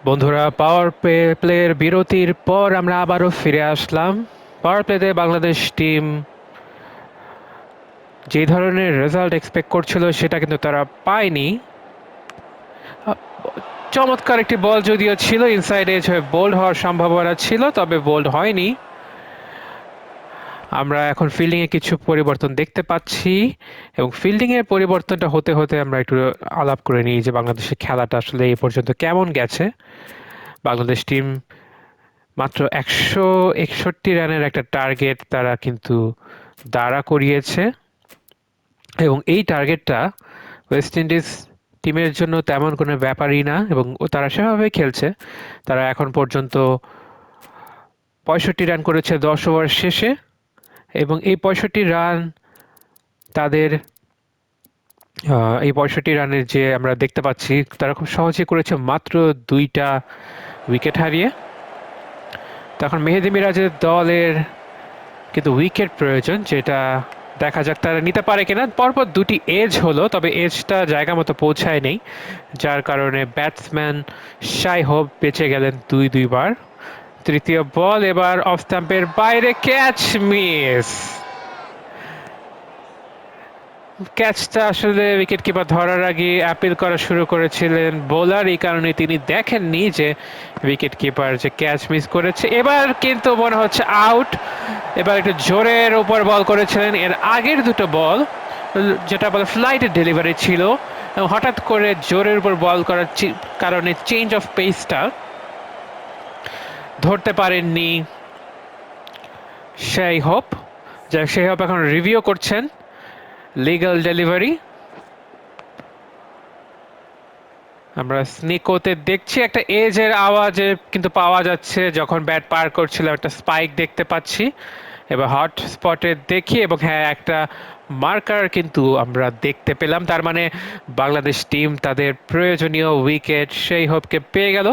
বন্ধুরা, পাওয়ার প্লের বিরতির পর আমরা আবারও ফিরে আসলাম। পাওয়ার প্লেতে বাংলাদেশ টিম যে ধরনের রেজাল্ট এক্সপেক্ট করছিল সেটা কিন্তু তারা পায়নি। চমৎকার একটি বল যদিও ছিল, ইনসাইড এজ হয়ে বোল্ড হওয়ার সম্ভাবনা ছিল, তবে বোল্ড হয়নি। আমরা এখন ফিল্ডিংয়ে কিছু পরিবর্তন দেখতে পাচ্ছি এবং ফিল্ডিংয়ের পরিবর্তনটা হতে হতে আমরা একটু আলাপ করে নিই যে বাংলাদেশের খেলাটা আসলে এই পর্যন্ত কেমন গেছে। বাংলাদেশ টিম মাত্র 161 রানের একটা টার্গেট তারা কিন্তু দাঁড়া করিয়েছে এবং এই টার্গেটটা ওয়েস্ট ইন্ডিজ টিমের জন্য তেমন কোনো ব্যাপারই না এবং তারা সেভাবেই খেলছে। তারা এখন পর্যন্ত 65 রান করেছে 10 ওভার শেষে এবং এই 65 রান তাদের এই 65 রানের যে আমরা দেখতে পাচ্ছি তারা খুব সহজে করেছে মাত্র 2টা উইকেট হারিয়ে। তখন মেহেদী মিরাজের দলের কিন্তু উইকেট প্রয়োজন, যেটা দেখা যাক তারা নিতে পারে কিনা। পরপর দুটি এজ হলো, তবে এজটা জায়গা মতো পৌঁছায় নেই, যার কারণে ব্যাটসম্যান শাই হোপ বেঁচে গেলেন দুইবার। তৃতীয় বল এবার অফ স্টাম্পের বাইরে, ক্যাচ মিস। ক্যাচটা আসলে উইকেট কিপার ধরার আগে অ্যাপিল করা শুরু করেছিলেন বোলার, এই কারণে তিনি দেখেননি যে উইকেট কিপার যে ক্যাচ মিস করেছে। এবার কিন্তু মনে হচ্ছে আউট। এবার একটু জোরের উপর বল করেছিলেন। এর আগের দুটো বল যেটা বলে ফ্লাইটের ডেলিভারি ছিল, এবং হঠাৎ করে জোরের উপর বল করার কারণে চেঞ্জ অফ পেসটা ধরতে পারেননি সেই হোপ। যা সেই হোপ এখন রিভিউ করছেন লিগ্যাল ডেলিভারি। আমরা স্নিকোতে দেখছি একটা এজের আওয়াজ কিন্তু পাওয়া যাচ্ছে, যখন ব্যাট পার করছিল একটা স্পাইক দেখতে পাচ্ছি। এবার হট স্পটে দেখি এবং হ্যাঁ, একটা মার্কার কিন্তু আমরা দেখতে পেলাম। তার মানে বাংলাদেশ টিম তাদের প্রয়োজনীয় উইকেট সেই হোপকে পেয়ে গেল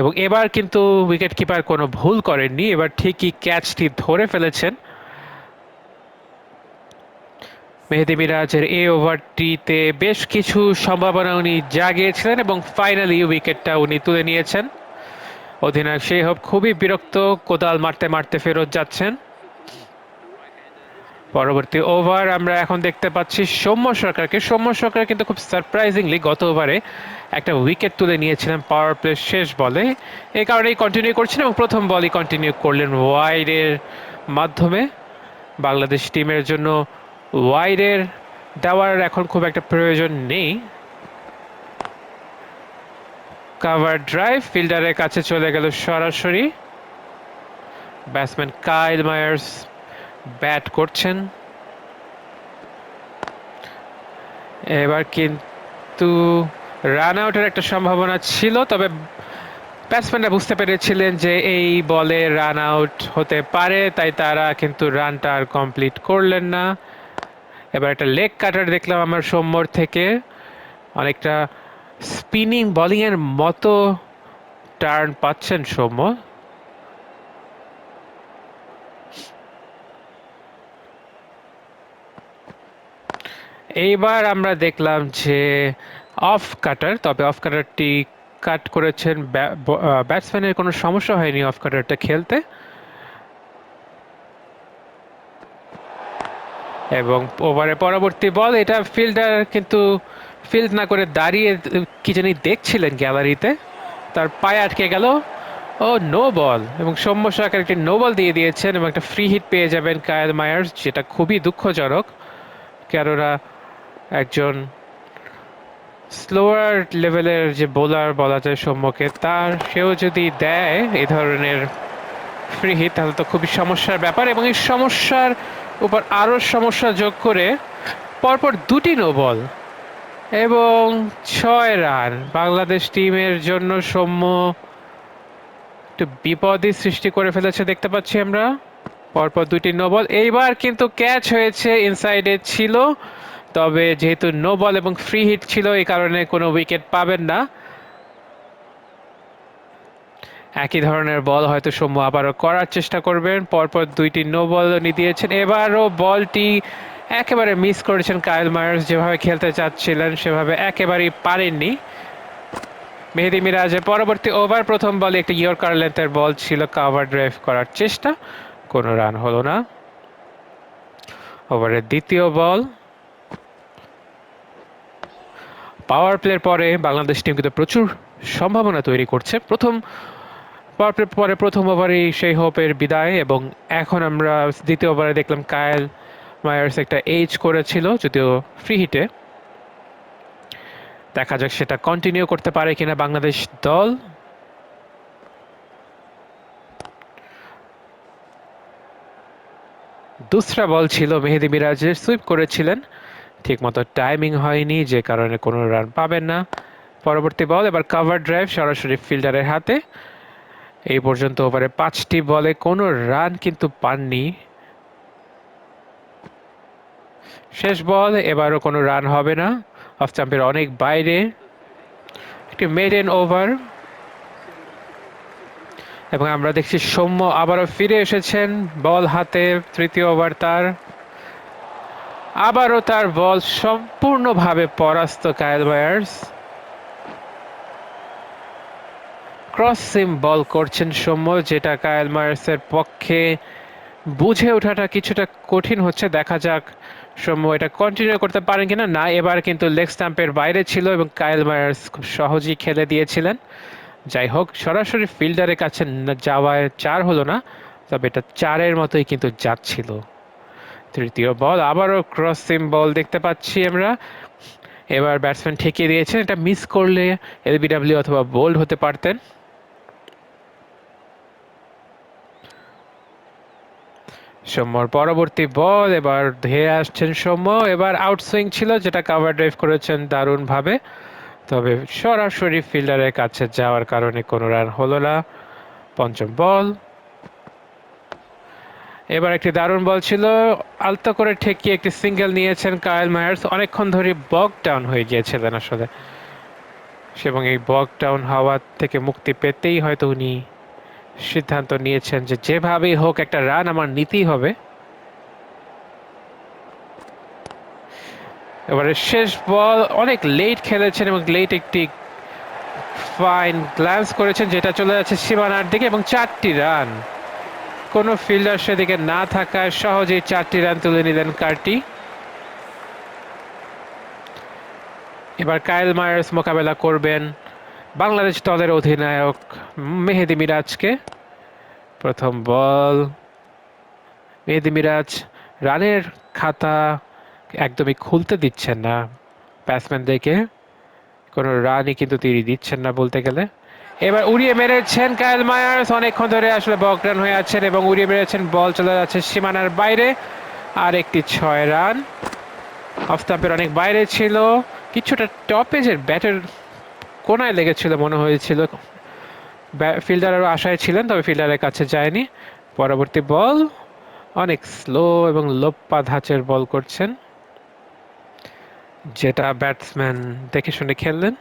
এবং এবার কিন্তু উইকেট কিপার কোনো ভুল করেননি, এবার ঠিকই ক্যাচটি ধরে ফেলেছেন। মেহেদী মিরাজের এই ওভারটিতে বেশ কিছু সম্ভাবনা উনি জাগিয়েছিলেন এবং ফাইনালি উইকেটটা উনি তুলে নিয়েছেন। অধিনায়ক সেই হোপ খুবই বিরক্ত, কোদাল মারতে মারতে ফেরত যাচ্ছেন। পরবর্তী ওভার আমরা এখন দেখতে পাচ্ছি সৌম্য সরকারকে। সৌম্য সরকার কিন্তু খুব সারপ্রাইজিংলি গত ওভারে একটা উইকেট তুলে নিয়েছিলেন পাওয়ার প্লে শেষ বলে, এই কারণেই কন্টিনিউ করছেন এবং প্রথম বলই কন্টিনিউ করলেন ওয়াইডের মাধ্যমে। বাংলাদেশ টিমের জন্য ওয়াইডের দেওয়ার এখন খুব একটা প্রয়োজন নেই। কাভার ড্রাইভ ফিল্ডারের কাছে চলে গেল সরাসরি। ব্যাটসম্যান কাইল মায়ার্স ব্যাট করছেন। এবার কিন্তু রান আউটের একটা সম্ভাবনা ছিল, তবে ব্যাটসম্যানরা বুঝতে পেরেছিলেন যে এই বলে রান আউট হতে পারে, তাই তারা কিন্তু রানটা আর কমপ্লিট করলেন না। এবার একটা লেগ কাটার দেখলাম আমার সৌম্যর থেকে, অনেকটা স্পিনিং বোলিংয়ের মতো টার্ন পাচ্ছেন সৌম্য। এইবার আমরা দেখলাম যে অফ কাটার, তবে অফ কাটারটি কাট করেছেন ব্যাটসম্যানের কোনো সমস্যা হয়নি অফ কাটারটা খেলতে। এবং ওভারের পরবর্তী বল, এটা ফিল্ডার কিন্তু ফিল্ড না করে দাঁড়িয়ে কি জানি দেখছিলেন গ্যালারিতে, তার পায়ে আটকে গেল। ও নো বল, এবং সৌম্য সরকার একটি নো বল দিয়ে দিয়েছেন এবং একটা ফ্রি হিট পেয়ে যাবেন কায়েল মায়ার্স, যেটা খুবই দুঃখজনক। কেননা একজন স্লোয়ার লেভেলের যে বোলার বলা যায় সৌম্যকে, তার সেও যদি দেয় এই ধরনের ফ্রি হিট তাহলে তো খুবই সমস্যার ব্যাপার, এবং এই সমস্যার উপর আরও সমস্যা যোগ করে পরপর দুটি নো বল এবং 6 রান বাংলাদেশ টিমের জন্য সৌম্য একটু বিপদই সৃষ্টি করে ফেলেছে দেখতে পাচ্ছি আমরা। পরপর দুটি নো বল, এইবার কিন্তু ক্যাচ হয়েছে, ইনসাইডে ছিল, তবে যেহেতু নো বল এবং ফ্রি হিট ছিল এই কারণে কোনো উইকেট পাবেন না। একই ধরনের বল হয়তো সৌম্য আবারও করার চেষ্টা করবেন। পরপর দুইটি নো বল উনি দিয়েছেন, এবারও বলটি একেবারে মিস করেছেন কাইল মায়ার্স, যেভাবে খেলতে চাচ্ছিলেন সেভাবে একেবারেই পারেননি। মেহেদী মিরাজের পরবর্তী ওভার, প্রথম বলে একটি ইয়র্কার লেন্থের বল ছিল, কাভার ড্রাইভ করার চেষ্টা, কোনো রান হলো না। ওভারের দ্বিতীয় বল, পাওয়ার প্লের পরে বাংলাদেশ টিম কিন্তু প্রচুর সম্ভাবনা তৈরি করছে। প্রথম পাওয়ার প্লের পরে প্রথম ওভারেই সেই হোপের বিদায়, এবং এখন আমরা দ্বিতীয় ওভারে দেখলাম কায়েল মায়ার্স একটা এইচ করেছিল, যদিও ফ্রি হিটে। দেখা যাক সেটা কন্টিনিউ করতে পারে কিনা বাংলাদেশ দল। দুসরা বল ছিল মেহেদী মিরাজের, সুইপ করেছিলেন, ঠিকমতো টাইমিং হয়নি, যে কারণে কোনো রান পাবেন না। পরবর্তী বল, এবার কাভার ড্রাইভ সরাসরি ফিল্ডারের হাতে। এই পর্যন্ত ওভারে 5টি বলে কোনো রান কিন্তু পাননি। শেষ বল, এবারও কোনো রান হবে না, অফ স্টাম্পের অনেক বাইরে। একটি মেডেন ওভার, এবং আমরা দেখছি সৌম্য আবারও ফিরে এসেছেন বল হাতে। তৃতীয় ওভার তার, আবারও তার বল সম্পূর্ণভাবে পরাস্ত কায়েল মায়ার্স। ক্রস সিম বল করছেন সৌম্য, যেটা কায়েল মায়ার্সের পক্ষে বুঝে ওঠাটা কিছুটা কঠিন হচ্ছে। দেখা যাক সৌম্য এটা কন্টিনিউ করতে পারেন কিনা। না, এবার কিন্তু লেগ স্টাম্পের বাইরে ছিল এবং কায়েল মায়ার্স খুব সহজেই খেলে দিয়েছিলেন। যাই হোক, সরাসরি ফিল্ডারের কাছে যাওয়ায় 4 হলো না, তবে এটা 4-এর মতোই কিন্তু যাচ্ছিল। তৃতীয় বল, আবারও ক্রস সিম বল দেখতে পাচ্ছি আমরা। এবার ব্যাটসম্যান ঠেকিয়ে দিয়েছেন, এটা মিস করলে এলবিডব্লিউ অথবা বোল্ড হতে পারতেন। সৌম্যর পরবর্তী বল, এবার ধেয়ে আসছেন সৌম্য, এবার আউটসুইং ছিল, যেটা কাভার ড্রাইভ করেছেন দারুণভাবে, তবে সরাসরি ফিল্ডারের কাছে যাওয়ার কারণে কোনো রান হলো না। পঞ্চম বল, এবার একটি দারুণ বল ছিল, আলতো করে ঠেকিয়ে একটি সিঙ্গেল নিয়েছেন কায়েল মায়ার্স। অনেকক্ষণ ধরে বক ডাউন হয়ে গিয়েছিলেন আসলে, এবং এই বক ডাউন হওয়া থেকে মুক্তি পেতেই হয়তো উনি সিদ্ধান্ত নিয়েছেন যে যেভাবেই হোক একটা রান আমার নিতেই হবে। এবারে শেষ বল, অনেক লেট খেলেছেন এবং লেট একটি ফাইন গ্ল্যান্স করেছেন, যেটা চলে যাচ্ছে সীমানার দিকে, এবং 4টি রান। কোনো ফিল্ডার সেদিকে না থাকায় সহজেই 4টি রান তুলে নিলেন কার্টি। এবার কায়েল মায়ার্স মোকাবেলা করবেন বাংলাদেশ দলের অধিনায়ক মেহেদী মিরাজকে। প্রথম বল, মেহেদী মিরাজ রানের খাতা একদমই খুলতে দিচ্ছেন না ব্যাটসম্যানদেরকে, কোনো রানই কিন্তু তিনি দিচ্ছেন না বলতে গেলে। এবার উড়িয়ে মেরেছেন কায়েল মায়ার্স, অনেকক্ষণ ধরে আসলে বক রান হয়ে আছেন এবং উড়িয়ে মেরেছেন, বল চলে যাচ্ছে সীমানার বাইরে। আর একটি 6 রান, অফ স্টাম্পের অনেক বাইরে ছিল, কিছুটা টপ এজের ব্যাটের কোনায় লেগেছিল মনে হয়েছিল। ফিল্ডারেরও আশায় ছিলেন, তবে ফিল্ডারের কাছে যায়নি। পরবর্তী বল, অনেক স্লো এবং লোপ্পা ধাঁচের বল করছেন, যেটা ব্যাটসম্যান দেখে শুনে খেললেন।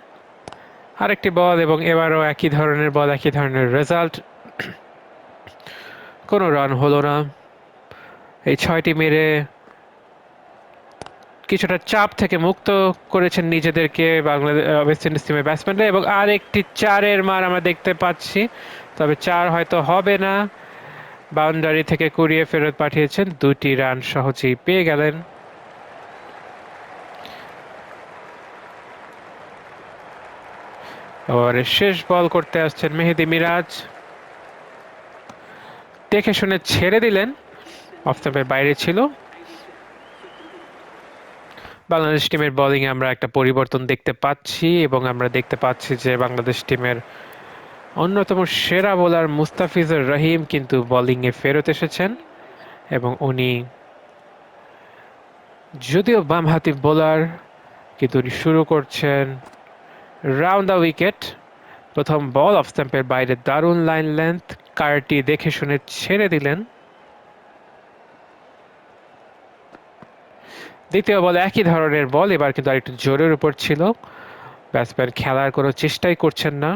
আরেকটি বল, এবং এবারও একই ধরনের বল, একই ধরনের রেজাল্ট, কোনো রান হলো না। এই 6টি মেরে কিছুটা চাপ থেকে মুক্ত করেছেন নিজেদেরকে বাংলাদেশ ওয়েস্ট ইন্ডিজ টিমের ব্যাটসম্যানরা, এবং আর একটি 4-এর মার আমরা দেখতে পাচ্ছি, তবে 4 হয়তো হবে না। বাউন্ডারি থেকে কুড়িয়ে ফেরত পাঠিয়েছেন, 2টি রান সহজেই পেয়ে গেলেন। ওভারের শেষ বল করতে আসছেন মেহেদী মিরাজ, দেখে শুনে ছেড়ে দিলেন, অফ স্টাম্পের বাইরে ছিল। বাংলাদেশ টিমের বোলিংয়ে আমরা একটা পরিবর্তন দেখতে পাচ্ছি, এবং আমরা দেখতে পাচ্ছি যে বাংলাদেশ টিমের অন্যতম সেরা বোলার মুস্তাফিজুর রহিম কিন্তু বোলিংয়ে ফেরত এসেছেন, এবং উনি যদিও বামহাতি বোলার, কিন্তু উনি শুরু করছেন রাউন্ড দ্য উইকেট। প্রথম বল, অফ স্টাম্পের বাইরে দারুণ লাইন লেন্থ, কার্টি দেখে শুনে ছেড়ে দিলেন। দ্বিতীয় বল একই ধরনের বল, এবার কিন্তু আরেকটু জোরের উপর ছিল, ব্যাটসম্যান খেলার কোনো চেষ্টাই করছেন না।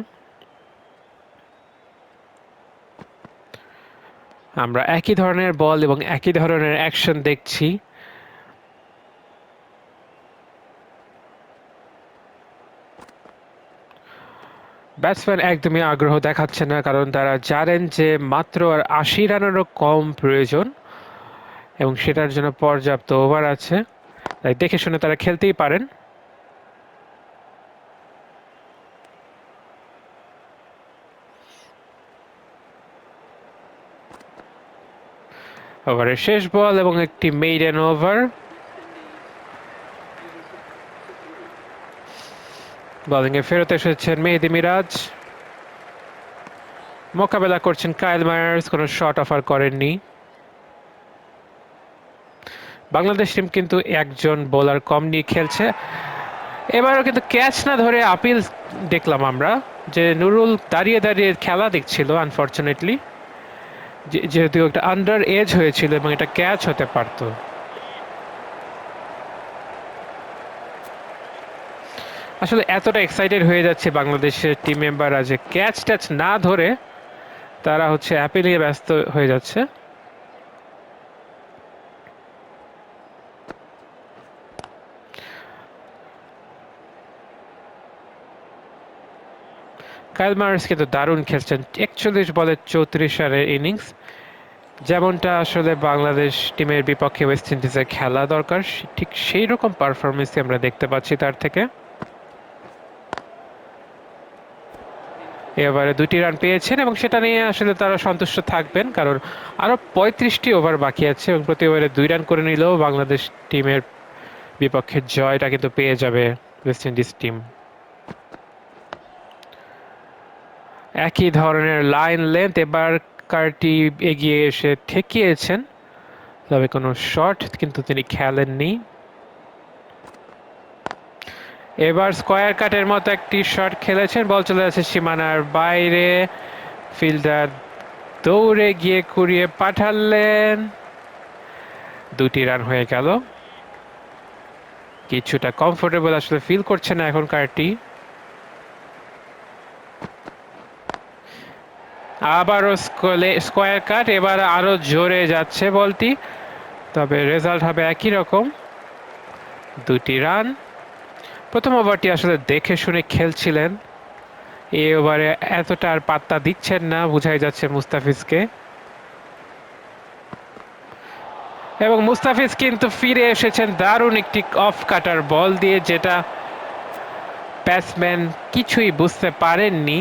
আমরা একই ধরনের বল এবং একই ধরনের অ্যাকশন দেখছি, ব্যাটসম্যান একদমই আগ্রহ দেখাচ্ছে না, কারণ তারা জানেন যে মাত্র আর ৮০ রানেরও কম প্রয়োজন এবং সেটার জন্য পর্যাপ্ত ওভার আছে, তাই দেখে শুনে তারা খেলতেই পারেন। ওভারের শেষ বল এবং একটি মেইডেন ওভার। বোলিংয়ে ফেরত এসেছেন মেহেদী মিরাজ, মোকাবেলা করছেন কাইল মায়ার্স, কোনো শট অফার করেননি। বাংলাদেশ টিম কিন্তু একজন বোলার কম নিয়ে খেলছে। এবারও কিন্তু ক্যাচ না ধরে আপিল দেখলাম আমরা, যে নুরুল দাঁড়িয়ে দাঁড়িয়ে খেলা দেখছিল। আনফর্চুনেটলি যেহেতু একটা আন্ডার এজ হয়েছিল এবং এটা ক্যাচ হতে পারত। আসলে এতটা এক্সাইটেড হয়ে যাচ্ছে বাংলাদেশের টিম মেম্বাররা যে ক্যাচ ট্যাচ না ধরে তারা হচ্ছে অ্যাপিল নিয়ে ব্যস্ত হয়ে যাচ্ছে। কাইল মার্স কিন্তু দারুণ খেলছেন, ৪১ বলে ৩৪ রানের ইনিংস, যেমনটা আসলে বাংলাদেশ টিমের বিপক্ষে ওয়েস্ট ইন্ডিজে খেলা দরকার, ঠিক সেই রকম পারফরমেন্সই আমরা দেখতে পাচ্ছি তার থেকে। এবারে ২টি রান পেয়েছেন এবং সেটা নিয়ে আসলে তারা সন্তুষ্ট থাকবেন, কারণ আরও ৩৫টি ওভার বাকি আছে এবং প্রতি ওভারে ২ রান করে নিলেও বাংলাদেশ টিমের বিপক্ষে জয়টা কিন্তু পেয়ে যাবে ওয়েস্ট ইন্ডিজ টিম। একই ধরনের লাইন লেন্থ, এবার কারটি এগিয়ে এসে ঠেকিয়েছেন, তবে কোনো শট কিন্তু তিনি খেলেননি। এবার স্কোয়ার কাটের মতো একটি শট খেলেছেন, বল চলে যাচ্ছে সীমানার বাইরে, ফিল্ডার দৌড়ে গিয়ে কুড়িয়ে পাঠালেন, ২টি রান হয়ে গেল। কিছুটা কমফোর্টেবল আসলে ফিল করছে না এখন কারটি। আবারও স্কোয়ার কাট, এবার আরো জোরে যাচ্ছে বলটি, তবে রেজাল্ট হবে একই রকম, ২টি রান। প্রথম ওভারটি আসলে দেখে শুনে খেলছিলেন, এই ওভারে এতটা আর পাত্তা দিচ্ছেন না, বোঝাই যাচ্ছে মুস্তাফিজকে। এবং মুস্তাফিজ কিন্তু ফিরে এসেছেন দারুণ একটি অফ কাটার বল দিয়ে, যেটা ব্যাটসম্যান কিছুই বুঝতে পারেননি।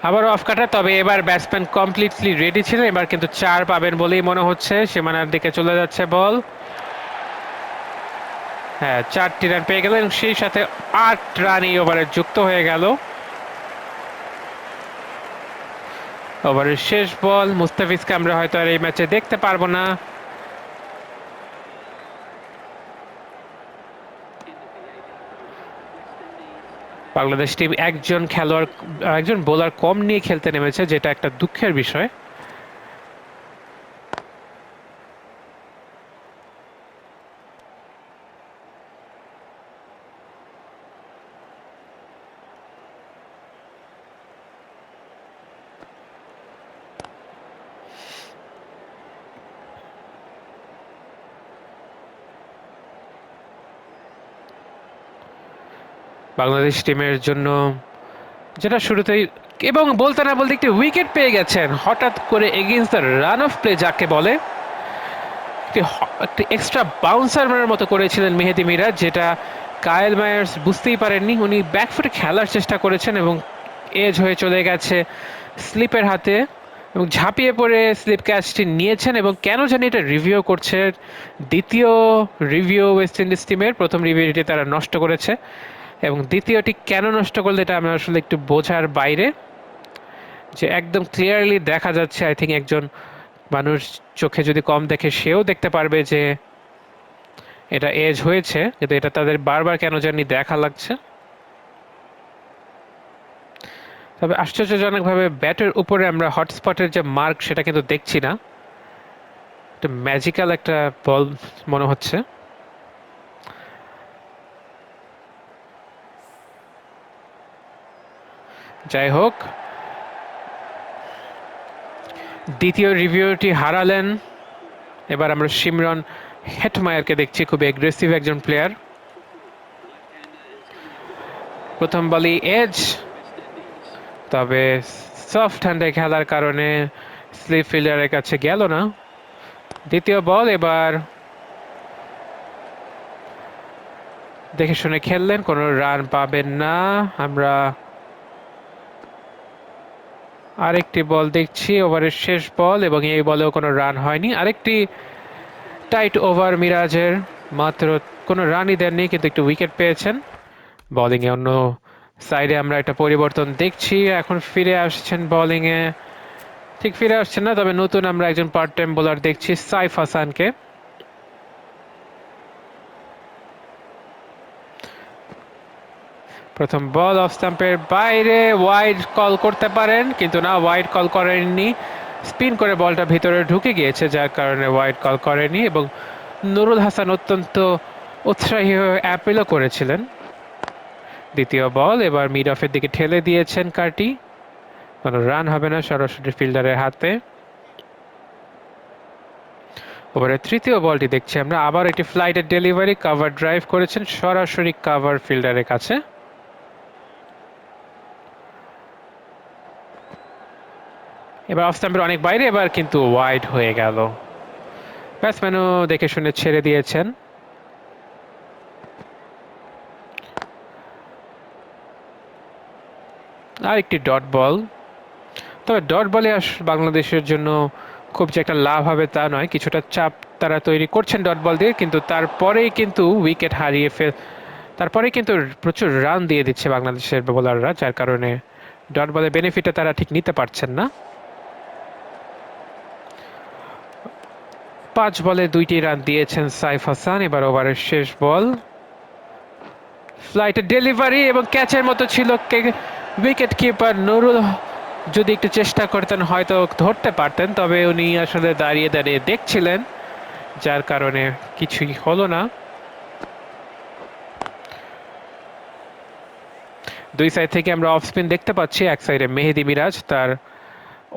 আবার অফ কাটা, তবে এবার ব্যাটসম্যান কমপ্লিটলি রেডি ছিলেন, এবার কিন্তু ৪ পাবেন বলেই মনে হচ্ছে। সীমানার দিকে চলে যাচ্ছে বল, হ্যাঁ ৪টি রান পেয়ে গেলেন, সেই সাথে ৮ রান এই ওভারে যুক্ত হয়ে গেল। ওভারের শেষ বল, মুস্তাফিজকে আমরা হয়তো আর এই ম্যাচে দেখতে পারবো না। বাংলাদেশ টিম একজন বোলার কম নিয়ে খেলতে নেমেছে, যেটা একটা দুঃখের বিষয়। বাংলাদেশ টিমের জন্য যেটা শুরুতেই, এবং বলতে না বলতে একটি উইকেট পেয়ে গেছেন হঠাৎ করে against the run of play যাকে বলে, একটি এক্সট্রা বাউন্সার মারার মতো করেছিলেন মেহেদী মিরাজ, যেটা কায়েল মায়ার্স বুঝতেই পারেননি। উনি ব্যাকফুটে খেলার চেষ্টা করেছেন এবং এজ হয়ে চলে গেছে স্লিপের হাতে এবং ঝাঁপিয়ে পড়ে স্লিপ ক্যাচটি নিয়েছেন, এবং কেন জানি এটা রিভিউ করছে, দ্বিতীয় রিভিউ ওয়েস্ট ইন্ডিজ টিমের। প্রথম রিভিউটি তারা নষ্ট করেছে এবং দ্বিতীয়টি কেন নষ্ট করলে এটা আমি আসলে একটু বোঝার বাইরে, যে একদম ক্লিয়ারলি দেখা যাচ্ছে। আই থিঙ্ক একজন মানুষ চোখে যদি কম দেখে সেও দেখতে পারবে যে এটা এজ হয়েছে, কিন্তু এটা তাদের বারবার কেন জানি দেখা লাগছে। তবে আশ্চর্যজনকভাবে ব্যাটের উপরে আমরা হটস্পটের যে মার্ক সেটা কিন্তু দেখছি না, একটা ম্যাজিক্যাল একটা বল মনে হচ্ছে। যাই হোক, দ্বিতীয় রিভিউটি হারালেন। এবার আমরা শিমরন হেটমায়ারকে দেখছি, খুব এগ্রেসিভ একজন প্লেয়ার। প্রথম বলই এজ, তবে সফট হ্যান্ডে খেলার কারণে স্লিপ ফিল্ডারের কাছে গেল না। দ্বিতীয় বল, এবার দেখে শুনে খেললেন, কোনো রান পাবেন না। আমরা আরেকটি বল দেখছি, ওভারের শেষ বল, এবং এই বলেও কোনো রান হয়নি। আরেকটি টাইট ওভার মিরাজের, মাত্র কোনো রানই দেননি কিন্তু একটু উইকেট পেয়েছেন। বোলিংয়ে অন্য সাইডে আমরা একটা পরিবর্তন দেখছি, এখন ফিরে আসছেন বোলিংয়ে, ঠিক ফিরে আসছেন না, তবে নতুন আমরা একজন পার্ট টাইম বোলার দেখছি, সাইফ হাসানকে। প্রথম বল অফ স্টাম্পের বাইরে, ওয়াইড কল করতে পারেন কিন্তু না, ওয়াইড কল করেননি। স্পিন করে বলটা ভিতরে ঢুকে গিয়েছে, যার কারণে ওয়াইড কল করেনি। এবং নুরুল হাসান অত্যন্ত উৎসাহী হয়ে অ্যাপিলও করেছিলেন। দ্বিতীয় বল, এবার মিড অফের দিকে ঠেলে দিয়েছেন কার্টি, কোনো রান হবে না, সরাসরি ফিল্ডারের হাতে। ওভারের তৃতীয় বলটি দেখছি আমরা, আবার একটি ফ্লাইটের ডেলিভারি, কাভার ড্রাইভ করেছেন সরাসরি কাভার ফিল্ডারের কাছে। এবার অফ স্টাম্পের অনেক বাইরে, এবার কিন্তু ওয়াইড হয়ে গেল। ব্যাটসম্যানও দেখে শুনে ছেড়ে দিয়েছেন। আর একটি ডট বল, তবে ডট বলে বাংলাদেশের জন্য খুব যে একটা লাভ হবে তা নয়, কিছুটা চাপ তারা তৈরি করছেন ডট বল দিয়ে, কিন্তু তারপরেই কিন্তু উইকেট হারিয়ে তারপরে কিন্তু প্রচুর রান দিয়ে দিচ্ছে বাংলাদেশের বোলাররা, যার কারণে ডট বলের বেনিফিটটা তারা ঠিক নিতে পারছেন না। 5 বলে 2টি রান দিয়েছেন সাইফ হাসান। এবার ওভারের শেষ বল, ফ্লাইটের ডেলিভারি এবং ক্যাচের মতো ছিল, উইকেট কিপার নুরুল যদি একটু চেষ্টা করতেন হয়তো ধরতে পারতেন, তবে উনি আসলে দাঁড়িয়ে দাঁড়িয়ে দেখছিলেন, যার কারণে কিছুই হলো না। দুই সাইড থেকে আমরা অফ স্পিন দেখতে পাচ্ছি, এক সাইডে মেহেদী মিরাজ, তার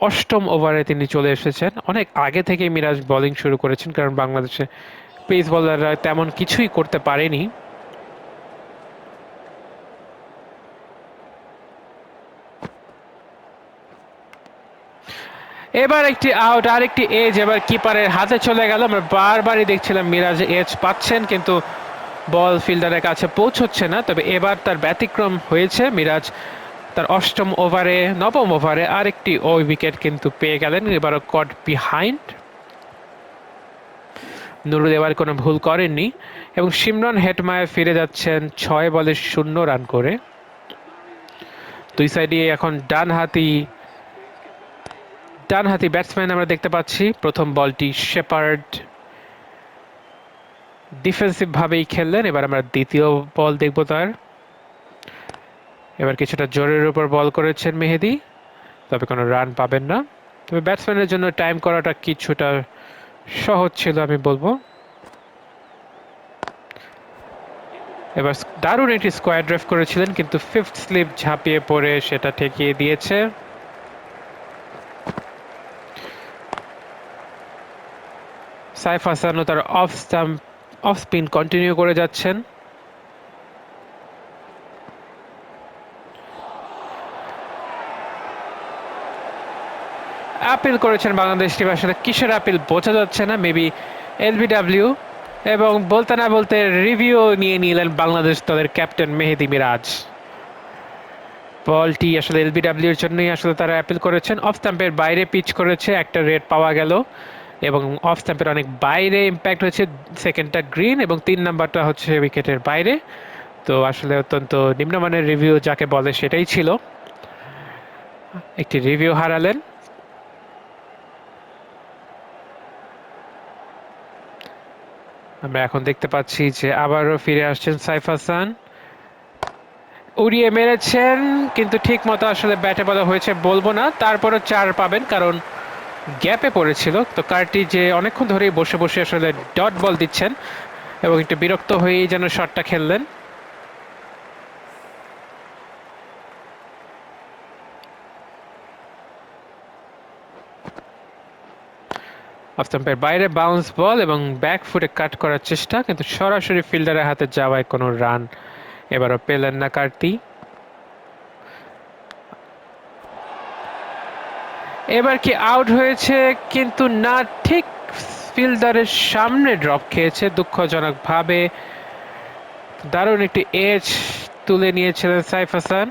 8ম ওভারে তিনি চলে এসেছেন। অনেক আগে থেকে মিরাজ বোলিং শুরু করেছেন, কারণ বাংলাদেশে পেস বোলাররা তেমন কিছুই করতে পারেনি। এবার একটি আউট, আরেকটি এজ এবার কিপারের হাতে চলে গেল। আমরা বারবারই দেখছিলাম মিরাজ এজ পাচ্ছেন, কিন্তু বল ফিল্ডারের কাছে পৌঁছচ্ছে না। তবে এবার তার ব্যতিক্রম হয়েছে, মিরাজ তার 8ম ওভারে, 9ম ওভারে আরেকটি উইকেট কিন্তু পেয়ে গেলেন। এবারও কট বিহাইন্ড, নুরুল এবার কোনো ভুল করেননি, এবং সিমরন হেটমায়ার ফিরে যাচ্ছেন 6 বলে 0 রান করে। দুই সাইডে এখন ডানহাতি ব্যাটসম্যান আমরা দেখতে পাচ্ছি। প্রথম বলটি শেপার্ড ডিফেন্সিভ ভাবেই খেললেন, এবার আমরা দ্বিতীয় বল দেখব তার। এবার কিছুটা জোরের উপর বল করেছেন মেহেদী, তবে কোনো রান পাবেন না। তবে ব্যাটসম্যানের জন্য টাইম করাটা কিছুটা সহজ ছিল আমি বলবো। এবার দারুণ একটি স্কোয়ার ড্রাইভ করেছিলেন, কিন্তু ফিফথ স্লিপ ঝাঁপিয়ে পড়ে সেটা ঠেকিয়ে দিয়েছে। সাইফ হাসানও তার অফ স্পিন কন্টিনিউ করে যাচ্ছেন। আপিল করেছেন বাংলাদেশ টিম, আসলে কিসের আপিল বোঝা যাচ্ছে না, মেবি এলবিডব্লিউ, এবং বলতে না বলতে রিভিউ নিয়ে নিলেন বাংলাদেশ দলের ক্যাপ্টেন মেহেদী মিরাজ। বলটি আসলে এলবিডব্লিউর জন্যই আসলে তারা অ্যাপিল করেছেন। অফ স্টাম্পের বাইরে পিচ করেছে, একটা রেড পাওয়া গেল, এবং অফ স্টাম্পের অনেক বাইরে ইম্প্যাক্ট হয়েছে, সেকেন্ডটা গ্রিন এবং 3 নাম্বারটা হচ্ছে উইকেটের বাইরে। তো আসলে অত্যন্ত নিম্নমানের রিভিউ যাকে বলে সেটাই ছিল, একটি রিভিউ হারালেন। আমরা এখন দেখতে পাচ্ছি যে আবারও ফিরে আসছেন সাইফ হাসান, উড়িয়ে মেরেছেন, কিন্তু ঠিক মতো আসলে ব্যাটে বলা হয়েছে বলবো না, তারপরও 4 পাবেন, কারণ গ্যাপে পড়েছিল। তো কার্টি যে অনেকক্ষণ ধরেই বসে বসে আসলে ডট বল দিচ্ছেন, এবং একটু বিরক্ত হয়েই যেন শটটা খেললেন। অফ স্টাম্পের বাইরে বাউন্স বল এবং ব্যাক ফুটে কাট করার চেষ্টা, কিন্তু সরাসরি ফিল্ডারের হাতে যাওয়ায় কোনো রান এবারও পেলেন না কার্তি। এবার কি আউট হয়েছে, কিন্তু না, ঠিক ফিল্ডারের সামনে ড্রপ খেয়েছে দুঃখজনকভাবে। দারুণ একটি এজ তুলে নিয়েছিলেন সাইফ হাসান।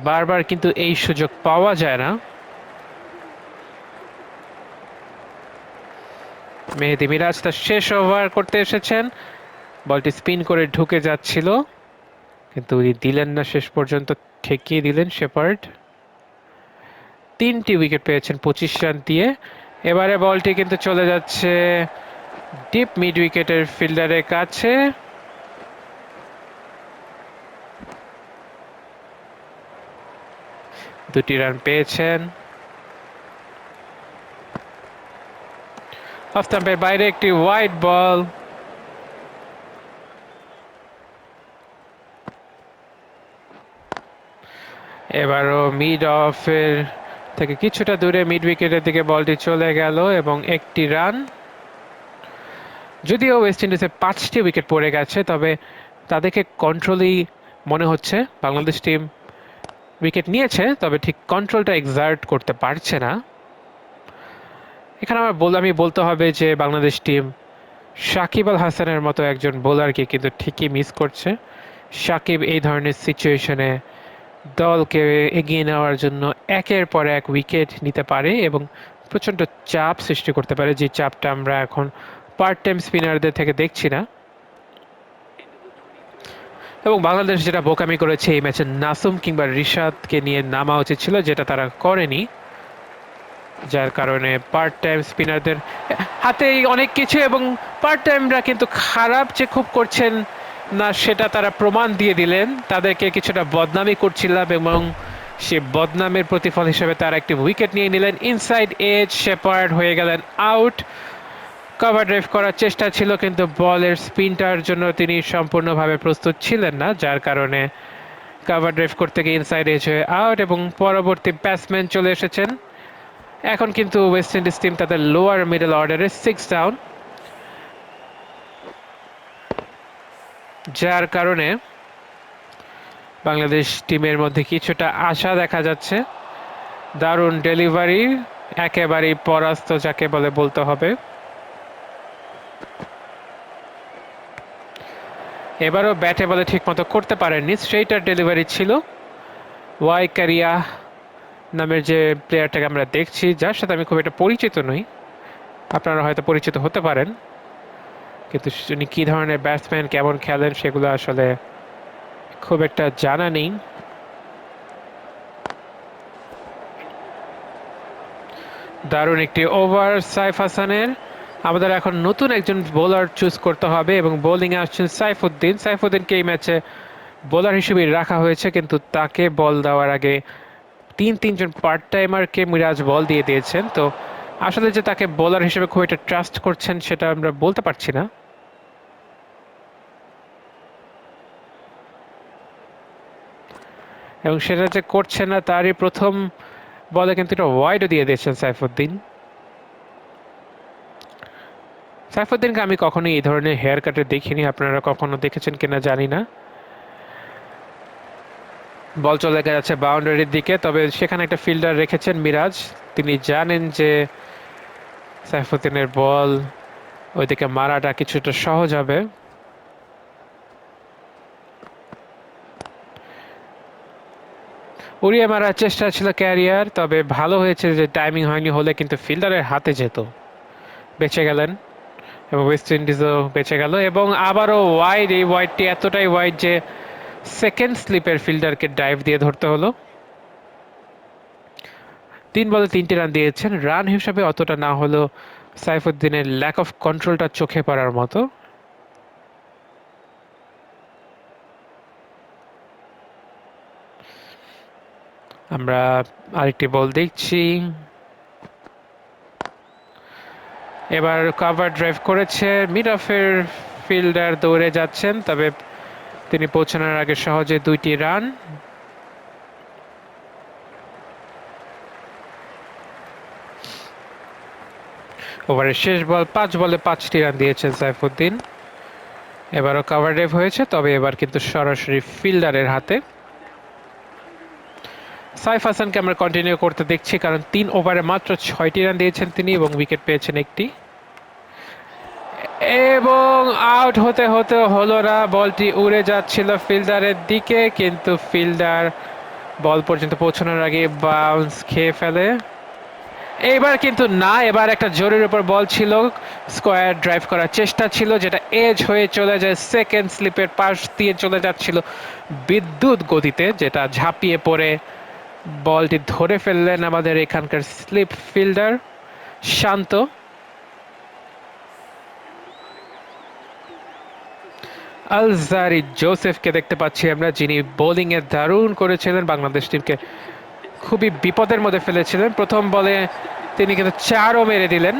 বারবার কিন্তু এই সুযোগ পাওয়া যায় না। মেহেদী মিরাজ তার শেষ ওভার করতে এসেছেন। বলটি স্পিন করে ঢুকে যাচ্ছিল, কিন্তু উনি দিলেন না, শেষ পর্যন্ত ঠেকিয়ে দিলেন শেপার্ড। 3টি উইকেট পেয়েছেন 25 রান দিয়ে। এবারে বলটি কিন্তু চলে যাচ্ছে ডিপ মিড উইকেটের ফিল্ডারের কাছে। দুটি রান পেয়েছেন। অফ স্টাম্পের বাইরে একটি ওয়াইড বল। এবারও মিড অফের থেকে কিছুটা দূরে মিড উইকেটের দিকে বলটি চলে গেল এবং একটি রান। যদিও ওয়েস্ট ইন্ডিজে 5টি উইকেট পড়ে গেছে, তবে তাদেরকে কন্ট্রোলই মনে হচ্ছে। বাংলাদেশ টিম উইকেট নিয়েছে, তবে ঠিক কন্ট্রোলটা এক্সার্ট করতে পারছে না। এখানে আমি বলতে হবে যে বাংলাদেশ টিম সাকিব আল হাসানের মতো একজন বোলারকে কিন্তু ঠিকই মিস করছে। সাকিব এই ধরনের সিচুয়েশনে দলকে এগিয়ে নেওয়ার জন্য একের পর এক উইকেট নিতে পারে এবং প্রচণ্ড চাপ সৃষ্টি করতে পারে, যে চাপটা আমরা এখন পার্ট টাইম স্পিনারদের থেকে দেখছি না। এবং বাংলাদেশ যেটা বোকামি করেছে এই ম্যাচে, নাসুম কিংবা রিশাদকে নিয়ে নামা উচিত ছিল, যেটা তারা করেনি, যার কারণে পার্ট টাইম স্পিনারদের হাতেই অনেক কিছু। এবং পার্ট টাইমরা কিন্তু খারাপ যে খুব করছেন না সেটা তারা প্রমাণ দিয়ে দিলেন। তাদেরকে কিছুটা বদনামি করছিলাম এবং সে বদনামের প্রতিফল হিসেবে তারা একটি উইকেট নিয়ে নিলেন। ইনসাইড এজ শেপার্ড হয়ে গেলেন আউট। কভার ড্রাইভ করার চেষ্টা ছিল, কিন্তু বলের স্পিনটার জন্য তিনি সম্পূর্ণভাবে প্রস্তুত ছিলেন না, যার কারণে কভার ড্রাইভ করতে গিয়ে ইনসাইড এজ হয়ে আউট। এবং পরবর্তী ব্যাটসম্যান চলে এসেছেন। এখন কিন্তু ওয়েস্ট ইন্ডিজ টিম তাদের লোয়ার মিডল অর্ডারে 6 ডাউন, যার কারণে বাংলাদেশ টিমের মধ্যে কিছুটা আশা দেখা যাচ্ছে। দারুণ ডেলিভারি, একেবারেই পরাস্ত যাকে বলে বলতে হবে। এবারও ব্যাটে বলে ঠিক মতো করতে পারেননি, স্ট্রেইটার ডেলিভারি ছিল। ওয়াই কারিয়া নামের যে প্লেয়ারটাকে আমরা দেখছি, যার সাথে আমি খুব একটা পরিচিত নই, আপনারা হয়তো পরিচিত হতে পারেন, কিন্তু উনি কী ধরনের ব্যাটসম্যান, কেমন খেলেন, সেগুলো আসলে খুব একটা জানা নেই। দারুণ একটি ওভার সাইফ হাসানের। আমাদের এখন নতুন একজন বোলার চুজ করতে হবে এবং বোলিংয়ে আসছেন সাইফুদ্দিন। সাইফুদ্দিনকে এই ম্যাচে বোলার হিসেবে রাখা হয়েছে, কিন্তু তাকে বল দেওয়ার আগে তিনজন পার্ট টাইমারকে মিরাজ বল দিয়ে দিয়েছেন। তো আসলে যে তাকে বোলার হিসেবে খুব একটা ট্রাস্ট করছেন সেটা আমরা বলতে পারছি না। এবং সেটা যে করছে না, তারই প্রথম বলে কিন্তু এটা ওয়াইডও দিয়ে দিয়েছেন সাইফুদ্দিন। সাইফুদ্দিনকে আমি কখনোই এই ধরনের হেয়ার কাটে দেখিনি, আপনারা কখনো দেখেছেন কিনা জানি না। বল চলে যাচ্ছে বাউন্ডারির দিকে, তবে সেখানে একটা ফিল্ডার রেখেছেন মিরাজ। তিনি জানেন যে সাইফুদ্দিনের বল ওইদিকে মারাটা কিছুটা সহজ হবে। উড়িয়ে মারার চেষ্টা ছিল ক্যারিয়ার, তবে ভালো হয়েছে যে টাইমিং হয়নি, হলে কিন্তু ফিল্ডারের হাতে যেত। বেঁচে গেলেন এবং ওয়েস্ট ইন্ডিজও বেঁচে গেল। এবং আবারও ওয়াইড, এই ওয়াইডটি এতটাই ওয়াইড যে সেকেন্ড স্লিপের ফিল্ডারকে ডাইভ দিয়ে ধরতে হলো। 3 বলে 3টি রান দিয়েছেন। রান হিসাবে অতটা না হলেও সাইফুদ্দিনের ল্যাক অফ কন্ট্রোলটা চোখে পড়ার মতো। আমরা আরেকটি বল দেখছি। এবার কভার ড্রাইভ করেছে, মিড অফের ফিল্ডার দৌড়ে যাচ্ছেন, তবে তিনি পৌঁছানোর আগে সহজে 2টি রান। ওভারের শেষ বল, 5 বলে 5টি রান দিয়েছেন সাইফুদ্দিন। এবারও কভার ড্রাইভ হয়েছে, তবে এবার কিন্তু সরাসরি ফিল্ডারের হাতে। সাইফ হাসানকে আমরা কন্টিনিউ করতে দেখছি, কারণ 3 ওভারে মাত্র 6টি রান দিয়েছেন তিনি এবং উইকেট পেয়েছেন একটি, এবং আউট হতে হতে হলো না। বলটি উড়ে যাচ্ছিল ফিল্ডারের দিকে, কিন্তু ফিল্ডার বল পর্যন্ত পৌঁছানোর আগে বাউন্স খেয়ে ফেলে। এবার কিন্তু না, এবার একটা জোরের উপর বল ছিল, স্কোয়ার ড্রাইভ করার চেষ্টা ছিল, যেটা এজ হয়ে চলে যায় সেকেন্ড স্লিপের পাশ দিয়ে চলে যাচ্ছিল বিদ্যুৎ গতিতে, যেটা ঝাঁপিয়ে পড়ে বলটি ধরে ফেললেন আমাদের এখানকার স্লিপ ফিল্ডার শান্ত। আলজারি জোসেফকে দেখতে পাচ্ছি আমরা, যিনি বোলিংয়ে দারুণ করেছিলেন, বাংলাদেশ টিমকে খুবই বিপদের মধ্যে ফেলেছিলেন। প্রথম বলে তিনি কিন্তু 4ও মেরে দিলেন।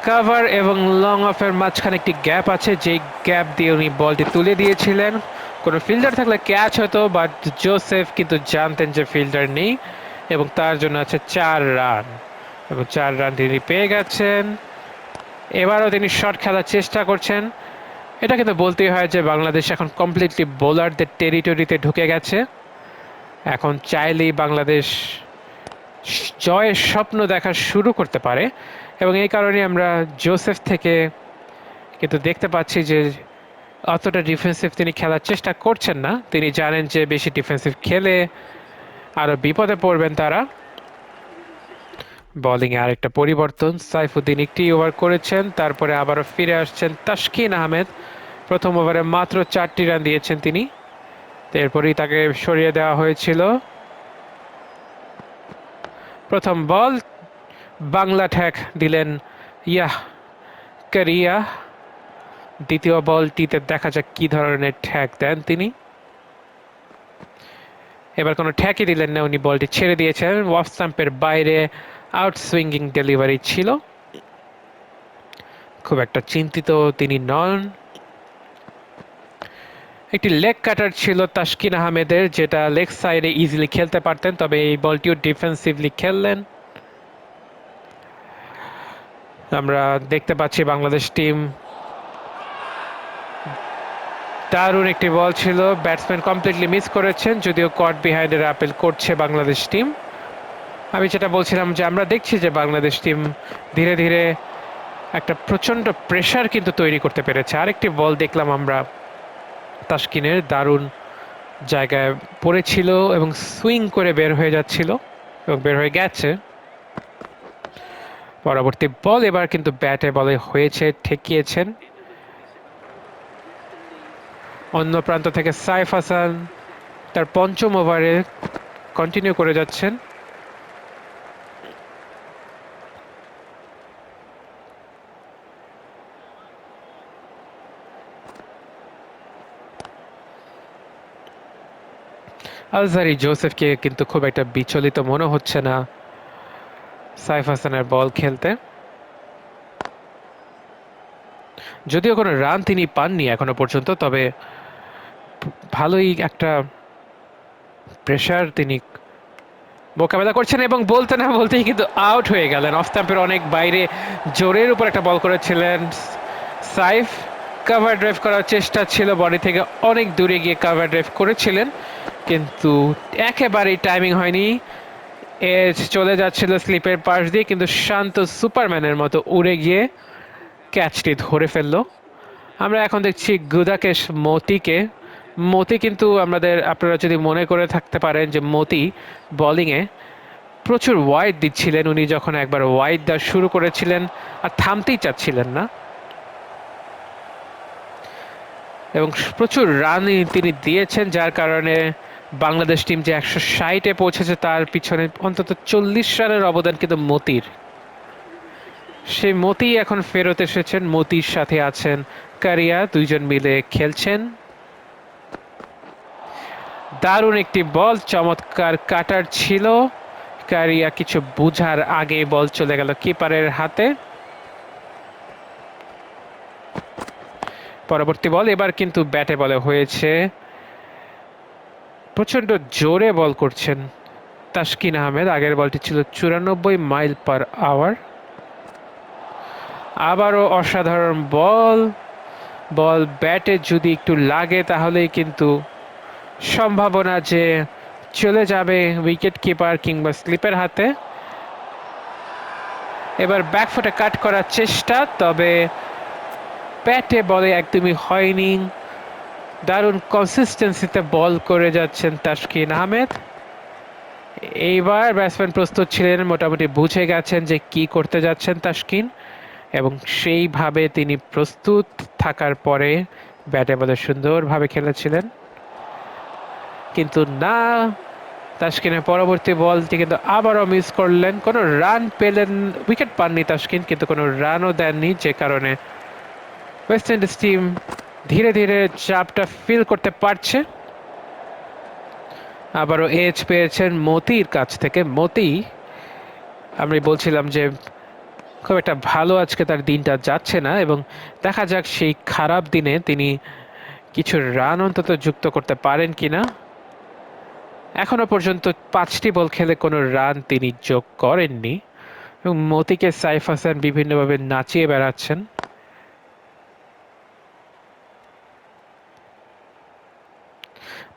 কাভার এবং লং অফের মাঝখানে একটি গ্যাপ আছে, যেই গ্যাপ দিয়ে উনি বলটি তুলে দিয়েছিলেন। কোনো ফিল্ডার থাকলে ক্যাচ হতো, বাট জোসেফ কিন্তু জানতেন যে ফিল্ডার নেই এবং তার জন্য আছে 4 রান, এবং 4 রান তিনি পেয়ে গেছেন। এবারও তিনি শট খেলার চেষ্টা করছেন। এটা কিন্তু বলতেই হয় যে বাংলাদেশ এখন কমপ্লিটলি বোলারদের টেরিটরিতে ঢুকে গেছে। এখন চাইলেই বাংলাদেশ জয়ের স্বপ্ন দেখা শুরু করতে পারে, এবং এই কারণে আমরা জোসেফ থেকে কিন্তু দেখতে পাচ্ছি যে অতটা ডিফেন্সিভ তিনি খেলার চেষ্টা করছেন না। তিনি জানেন যে বেশি ডিফেন্সিভ খেলে আরও বিপদে পড়বেন তারা। বোলিংয়ে আরেকটা পরিবর্তন, সাইফুদ্দিন একটি ওভার করেছেন, তারপরে আবারও ফিরে আসছেন তাসকিন আহমেদ। প্রথম ওভারে মাত্র 4টি রান দিয়েছেন তিনি, এরপরেই তাকে সরিয়ে দেওয়া হয়েছিল। প্রথম বল বাংলা ঠ্যাক দিলেন ইয়াহ কারিয়া। দ্বিতীয় বলটিতে দেখা যাক কি ধরনের ঠ্যাক দেন তিনি। এবার কোনো ঠ্যাকই দিলেন না, উনি বলটি ছেড়ে দিয়েছেন। অফ স্টাম্পের বাইরে আউট সুইঙ্গিং ডেলিভারি ছিল, খুব একটা চিন্তিত তিনি নন। একটি লেগ কাটার ছিল তাসকিন আহমেদের, যেটা লেগ সাইডে ইজিলি খেলতে পারতেন, তবে এই বলটিও ডিফেন্সিভলি খেললেন। আমরা দেখতে পাচ্ছি বাংলাদেশ টিম, দারুণ একটি বল ছিল, ব্যাটসম্যান কমপ্লিটলি মিস করেছেন, যদিও কট বিহাইন্ডের আপিল করছে বাংলাদেশ টিম। আমি যেটা বলছিলাম যে আমরা দেখছি যে বাংলাদেশ টিম ধীরে ধীরে একটা প্রচণ্ড প্রেশার কিন্তু তৈরি করতে পেরেছে। আরেকটি বল দেখলাম আমরা তাসকিনের, দারুণ জায়গায় পড়েছিল এবং সুইং করে বের হয়ে যাচ্ছিল এবং বের হয়ে গেছে। পরবর্তী বল এবার কিন্তু ব্যাটে বলে হয়েছে, ঠেকিয়েছেন। অন্য প্রান্ত থেকে সাইফ হাসান তার পঞ্চম ওভারে কন্টিনিউ করে যাচ্ছেন। আলজারি জোসেফকে কিন্তু খুব একটা বিচলিত মনে হচ্ছে না সাইফ হাসানের বল খেলতে, যদিও কোনো রান তিনি পাননি এখনো পর্যন্ত, তবে ভালোই একটা প্রেশার তিনি মোকাবেলা করছেন, এবং বলতে না বলতেই কিন্তু আউট হয়ে গেলেন। অফ স্টাম্পের অনেক বাইরে জোরের উপর একটা বল করেছিলেন সাইফ। কাভার ড্রাইভ করার চেষ্টা ছিল, বডি থেকে অনেক দূরে গিয়ে কাভার ড্রাইভ করেছিলেন, কিন্তু একেবারেই টাইমিং হয়নি। এজ চলে যাচ্ছিল স্লিপের পাশ দিয়ে, কিন্তু শান্ত সুপারম্যানের মতো উড়ে গিয়ে ক্যাচটি ধরে ফেললো। আমরা এখন দেখছি গুদাকেশ মতিকে। মতি কিন্তু আমাদের, আপনারা যদি মনে করে থাকতে পারেন যে মতি বোলিংয়ে প্রচুর ওয়াইড দিচ্ছিলেন, উনি যখন একবার ওয়াইড দেওয়া শুরু করেছিলেন আর থামতেই চাচ্ছিলেন না, এবং প্রচুর রান তিনি দিয়েছেন, যার কারণে বাংলাদেশ টিম যে 160-এ পৌঁছেছে তার পিছনে অন্তত 40 রানের অবদান কিন্তু মতির। সেই মতি এখন ফেরত এসেছেন, মতির সাথে আছেন কারিয়া, দুইজন মিলে খেলছেন। দারুণ একটি বল, চমৎকার কাটার ছিল, কারিয়া কিছু বুঝার আগে বল চলে গেল কিপারের হাতে। পরবর্তী বল এবার কিন্তু ব্যাটে বলে হয়েছে, প্রচন্ড জোরে বল করছেন তাসকিন আহমেদ। আগের বলটি ছিল 94 মাইল পার আওয়ার। আবারও অসাধারণ বল, ব্যাটে যদি একটু লাগে তাহলেই কিন্তু সম্ভাবনা যে চলে যাবে উইকেট কিপার কিংবা স্লিপের হাতে। এবার ব্যাকফুটে কাট করার চেষ্টা, তবে ব্যাটে বলে একদমই হয়নি। দারুণ কনসিস্টেন্সিতে বল করে যাচ্ছেন তাসকিন আহমেদ। এইবার ব্যাটসম্যান প্রস্তুত ছিলেন, মোটামুটি বুঝে গেছেন যে কি করতে যাচ্ছেন তাসকিন, এবং সেইভাবে তিনি প্রস্তুত থাকার পরে ব্যাটে বলে সুন্দরভাবে খেলেছিলেন। কিন্তু না, তাসকিনের পরবর্তী বলটি কিন্তু আবারও মিস করলেন। কোনো রান পেলেন, উইকেট পাননি তাসকিন, কিন্তু কোনো রানও দেননি, যে কারণে ওয়েস্ট ইন্ডিজ টিম ধীরে ধীরে চাপটা ফিল করতে পারছে। আবারও এজ পেয়েছেন মতির কাছ থেকে। মতি, আমি বলছিলাম যে খুব একটা ভালো আজকে তার দিনটা যাচ্ছে না, এবং দেখা যাক সেই খারাপ দিনে তিনি কিছু রান অন্তত যুক্ত করতে পারেন কিনা। এখনো পর্যন্ত 5টি বল খেলে কোনো রান তিনি যোগ করেননি, এবং মতিকে সাইফ হাসান বিভিন্নভাবে নাচিয়ে বেড়াচ্ছেন।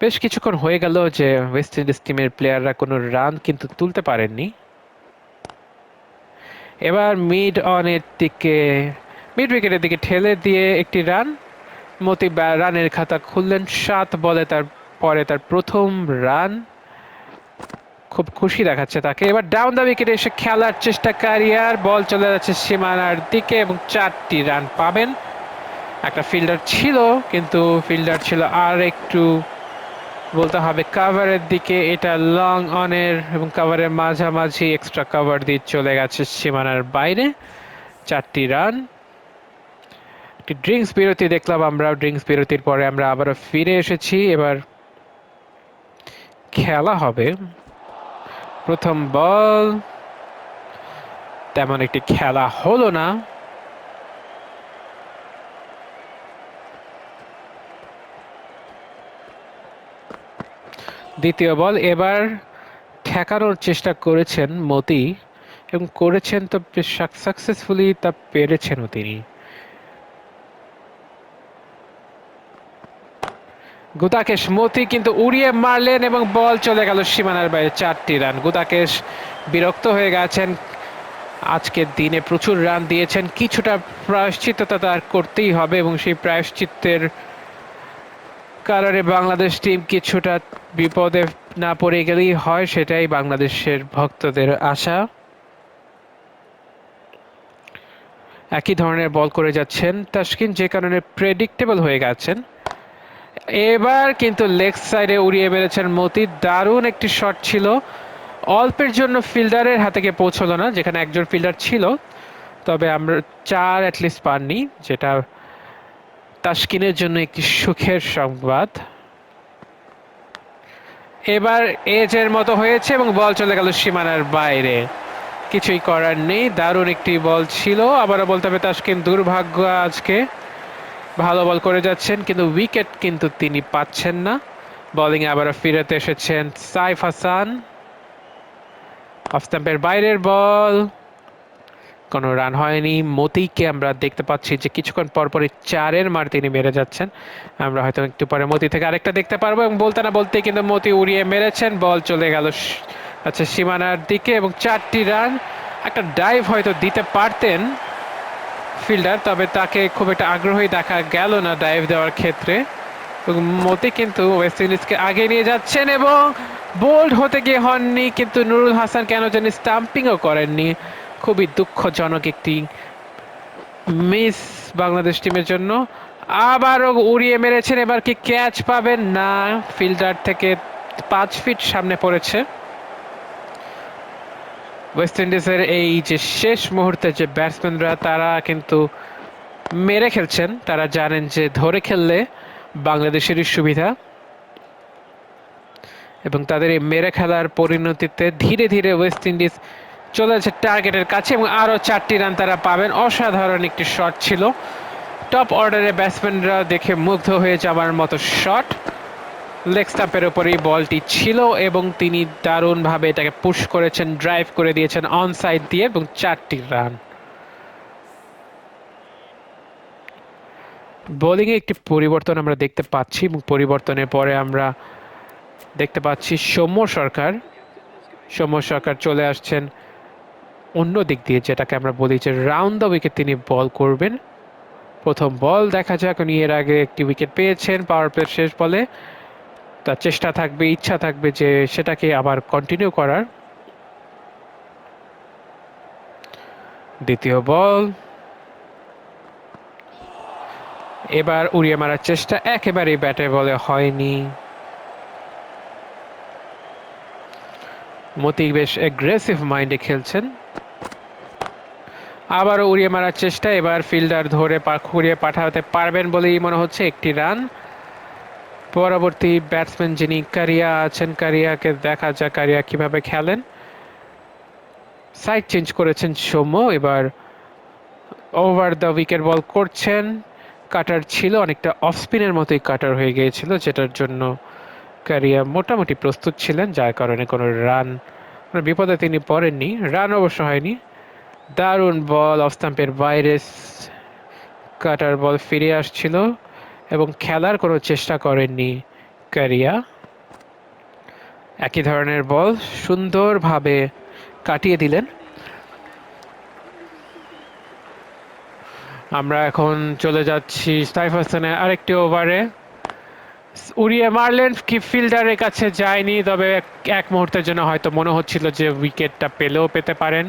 বেশ কিছুক্ষণ হয়ে গেল যে ওয়েস্ট ইন্ডিজ টিমের প্লেয়াররা কোনো রান কিন্তু তুলতে পারেননি। এবার মিড উইকেটের দিকে ঠেলে দিয়ে একটি রান। মতি রানের খাতা খুললেন 7 বলে, তারপরে তার প্রথম রান। খুব খুশি দেখাচ্ছে তাকে। এবার ডাউন দ্য উইকেটে এসে খেলার চেষ্টা ক্যারিয়ার, বল চলে যাচ্ছে সীমানার দিকে এবং 4টি রান পাবেন। একটা ফিল্ডার ছিল, কিন্তু ফিল্ডার ছিল আর একটু বলতে হবে কাভারের দিকে। এটা লং অনের এবং কাভারের মাঝামাঝি এক্সট্রা কাভার দিয়ে চলে গেছে সীমানার বাইরে। 4টি রান। একটি ড্রিঙ্কস বিরতি দেখলাম আমরা। ড্রিঙ্কস বিরতির পরে আমরা আবারও ফিরে এসেছি। এবার খেলা হবে। প্রথম বল, তেমন একটি খেলা হলো না। দ্বিতীয় বল, এবার ঠেকানোর চেষ্টা করেছেন মতি, এবং করেছেন তো সাকসেসফুলি, তা পেরেছেনও তিনি। গুতাকেশ মতি কিন্তু উড়িয়ে মারলেন এবং বল চলে গেল সীমানার বাইরে। 4টি রান। গুতাকেশ বিরক্ত হয়ে গেছেন, আজকের দিনে প্রচুর রান দিয়েছেন, কিছুটা প্রায়শ্চিত্ত তার করতেই হবে, এবং সেই প্রায়শ্চিত্তের কারণে বাংলাদেশ টিম কিছুটা বিপদে না পড়ে গেলেই হয়, সেটাই বাংলাদেশের ভক্তদের আশা। একই ধরনের বল করে যাচ্ছেন তাসকিন, যে কারণে প্রেডিক্টেবল হয়ে গেছেন। এবার কিন্তু লেগ সাইডে উড়িয়ে মেরেছেন মতি। দারুণ একটি শট ছিল, অল্পের জন্য ফিল্ডারের হাতে গিয়ে পৌঁছলো না, যেখানে একজন ফিল্ডার ছিল। তবে আমরা 4 অ্যাটলিস্ট পাননি, যেটা তাসকিনের জন্য একটি সুখের সংবাদ। এবার এজের মতো হয়েছে এবং বল চলে গেল সীমানার বাইরে। কিছুই করার নেই, দারুণ একটি বল ছিল। আবারও বলতে হবে তাসকিন দুর্ভাগ্য, আজকে ভালো বল করে যাচ্ছেন কিন্তু উইকেট কিন্তু তিনি পাচ্ছেন না। বোলিংয়ে আবারও ফিরতে এসেছেন সাইফ হাসান। অফ স্টাম্পের বাইরের বল, কোনো রান হয়নি। মতিকে আমরা দেখতে পাচ্ছি যে কিছুক্ষণ পরপরই 4-এর মার তিনি মেরে যাচ্ছেন। আমরা হয়তো একটু পরে মতি থেকে আরেকটা দেখতে পারবো, এবং বলতে না বলতেই কিন্তু মতি উড়িয়ে মেরেছেন, বল চলে গেল আচ্ছা সীমানার দিকে, এবং 4টি রান। একটা ডাইভ হয়তো দিতে পারতেন ফিল্ডার, তবে তাকে খুব একটা আগ্রহী দেখা গেল না ডাইভ দেওয়ার ক্ষেত্রে। মতি কিন্তু ওয়েস্ট ইন্ডিজকে আগে নিয়ে যাচ্ছেন, এবং বোল্ড হতে গিয়ে হননি, কিন্তু নুরুল হাসান কেন জানি স্টাম্পিংও করেননি। খুবই দুঃখজনক একটি মিস বাংলাদেশ টিমের জন্য। আবারও উড়িয়ে মেরেছেন, এবার কি ক্যাচ পাবেন না, ফিল্ডার থেকে 5 ফিট সামনে পড়েছে। ওয়েস্ট ইন্ডিজের এই যে শেষ মুহূর্তে যে ব্যাটসম্যানরা, তারা কিন্তু মেরে খেলছেন। তারা জানেন যে ধরে খেললে বাংলাদেশেরই সুবিধা, এবং তাদের এই মেরে খেলার পরিণতিতে ধীরে ধীরে ওয়েস্ট ইন্ডিজ চলে যাচ্ছে টার্গেটের কাছে, এবং আরও 4টি রান তারা পাবেন। অসাধারণ একটি শট ছিল, টপ অর্ডারের ব্যাটসম্যানরা দেখে মুগ্ধ হয়ে যাওয়ার মতো শট। লেগ স্টাম্পের উপরেই বলটি ছিল, এবং তিনি দারুণভাবে এটাকে পুশ করেছেন, ড্রাইভ করে দিয়েছেন অন সাইড দিয়ে, এবং 4টি রান। বোলিংয়ে একটি পরিবর্তন আমরা দেখতে পাচ্ছি, এবং পরিবর্তনের পরে আমরা দেখতে পাচ্ছি সৌম্য সরকার চলে আসছেন অন্য দিক দিয়ে, যেটাকে আমরা বলি যে রাউন্ড দ্য উইকেট তিনি বল করবেন। প্রথম বল দেখা যাক, উনি এর আগে একটি উইকেট পেয়েছেন পাওয়ার প্লের শেষ বলে। তার চেষ্টা থাকবে, ইচ্ছা থাকবে যে সেটাকে আবার কন্টিনিউ করার। দ্বিতীয় বল, এবার উড়িয়ে মারার চেষ্টা একেবারেই ব্যাটে বলে হয়নি। মতি বেশ অ্যাগ্রেসিভ মাইন্ডে খেলছেন। আবারও উড়িয়ে মারার চেষ্টা, এবার ফিল্ডার ধরে ঘুরিয়ে পাঠাতে পারবেন বলেই মনে হচ্ছে। একটি রান। পরবর্তী ব্যাটসম্যান যিনি কারিয়া আছেন, কারিয়াকে দেখা যাক কারিয়া কিভাবে খেলেন। সাইড চেঞ্জ করেছেন সৌম্য, এবার ওভার দ্য উইকেট বল করছেন। কাটার ছিল, অনেকটা অফ স্পিনের মতোই কাটার হয়ে গিয়েছিল, যেটার জন্য কারিয়া মোটামুটি প্রস্তুত ছিলেন, যার কারণে কোনো রান, কোনো বিপদে তিনি পড়েননি। রান অবশ্য হয়নি। দারুণ বল, অফ স্টাম্পের বাইরে কাটার বল ফিরে আসছিল এবং খেলার কোনো চেষ্টা করেননি কারিয়া। একই ধরনের বল সুন্দরভাবে কাটিয়ে দিলেন। আমরা এখন চলে যাচ্ছি সাইফ হাসানের আরেকটি ওভারে। উড়িয়ে মারলেন, কি ফিল্ডারের কাছে যায়নি, তবে এক মুহূর্তের জন্য হয়তো মনে হচ্ছিল যে উইকেটটা পেলেও পেতে পারেন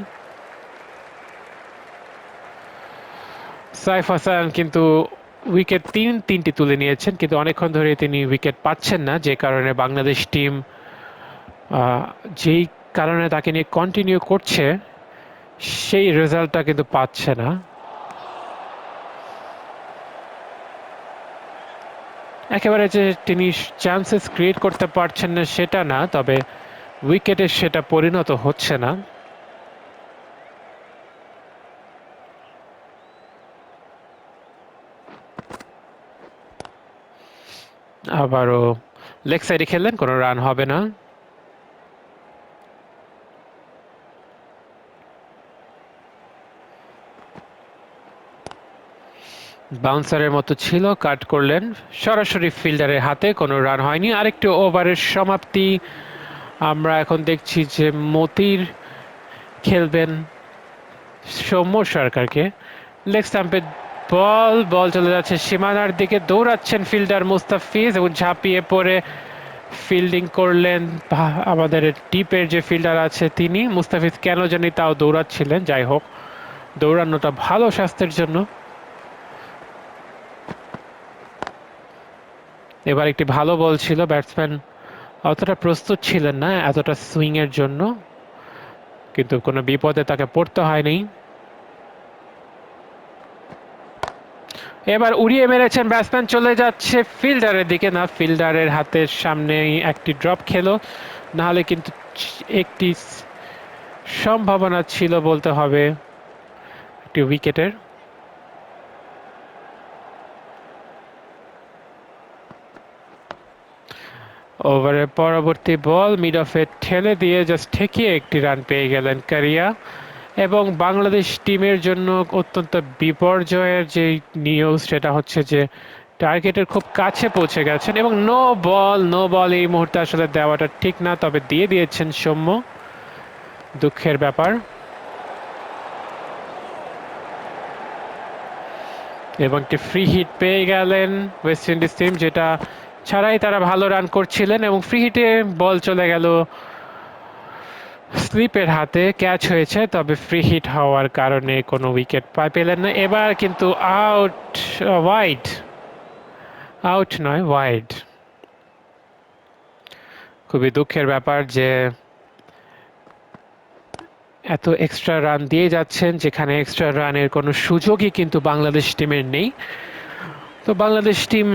সাইফ হাসান, কিন্তু উইকেট তিনটি তুলে নিয়েছেন, কিন্তু অনেকক্ষণ ধরে তিনি উইকেট পাচ্ছেন না, যে কারণে বাংলাদেশ টিম যেই কারণে তাকে নিয়ে কন্টিনিউ করছে সেই রেজাল্টটা কিন্তু পাচ্ছে না। একেবারে যে তিনি চান্সেস ক্রিয়েট করতে পারছেন না সেটা না, তবে উইকেটে সেটা পরিণত হচ্ছে না। আবারও লেগ সাইডে খেললেন, কোনো রান হবে না। বাউন্সারের মতো ছিল, কাট করলেন সরাসরি ফিল্ডারের হাতে, কোনো রান হয়নি। আরেকটি ওভারের সমাপ্তি। আমরা এখন দেখছি যে মতির খেলবেন সৌম্য সরকারকে। লেগ স্টাম্পে বল চলে যাচ্ছে সীমানার দিকে, দৌড়াচ্ছেন ফিল্ডার মুস্তাফিজ এবং ঝাঁপিয়ে পড়ে ফিল্ডিং করলেন আমাদের ডিপের যে ফিল্ডার আছে তিনি। মুস্তাফিজ কেন জানি তাও দৌড়াচ্ছিলেন, যাই হোক দৌড়ানোটা ভালো স্বাস্থ্যের জন্য। এবার একটি ভালো বল ছিল, ব্যাটসম্যান অতটা প্রস্তুত ছিলেন না এতটা সুইংয়ের জন্য, কিন্তু কোনো বিপদে তাকে পড়তে হয়নি। এবার উড়িয়ে মেরেছেন ব্যাটসম্যান, চলে যাচ্ছে ফিল্ডারের দিকে, না ফিল্ডারের হাতের সামনেই একটি ড্রপ খেলো, নাহলে কিন্তু একটি সম্ভাবনা ছিল বলতে হবে একটি উইকেটের। ওভারের পরবর্তী বল মিড অফে ঠেলে দিয়ে জাস্ট ঠেকিয়ে একটি রান পেয়ে গেলেন কারিয়া, এবং বাংলাদেশ টিমের জন্য অত্যন্ত বিপর্যয়ের যে নিউজ সেটা হচ্ছে যে টার্গেটের খুব কাছে পৌঁছে গেছেন, এবং নো বল এই মুহূর্তে আসলে দেওয়াটা ঠিক না, তবে দিয়ে দিয়েছেন সৌম্য, দুঃখের ব্যাপার। এবং একটি ফ্রি হিট পেয়ে গেলেন ওয়েস্ট ইন্ডিজ টিম, যেটা ছাড়াই তারা ভালো রান করছিলেন, এবং ফ্রি হিটে বল চলে গেল স্লিপের হাতে, ক্যাচ হয়েছে, তবে ফ্রি হিট হওয়ার কারণে কোনো উইকেট পেলেন না। এবার কিন্তু ওয়াইড আউট নয়, ওয়াইড। খুবই দুঃখের ব্যাপার যে এত এক্সট্রা রান দিয়ে যাচ্ছেন, যেখানে এক্সট্রা রানের কোনো সুযোগই কিন্তু বাংলাদেশ টিমের নেই। তো বাংলাদেশ টিম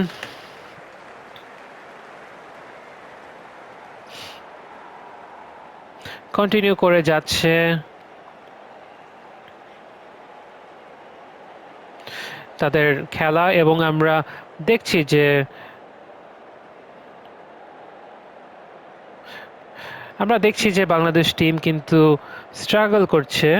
কন্টিনিউ করে যাচ্ছে তাদের খেলা, এবং আমরা দেখছি যে বাংলাদেশ টিম কিন্তু স্ট্রাগল করছে।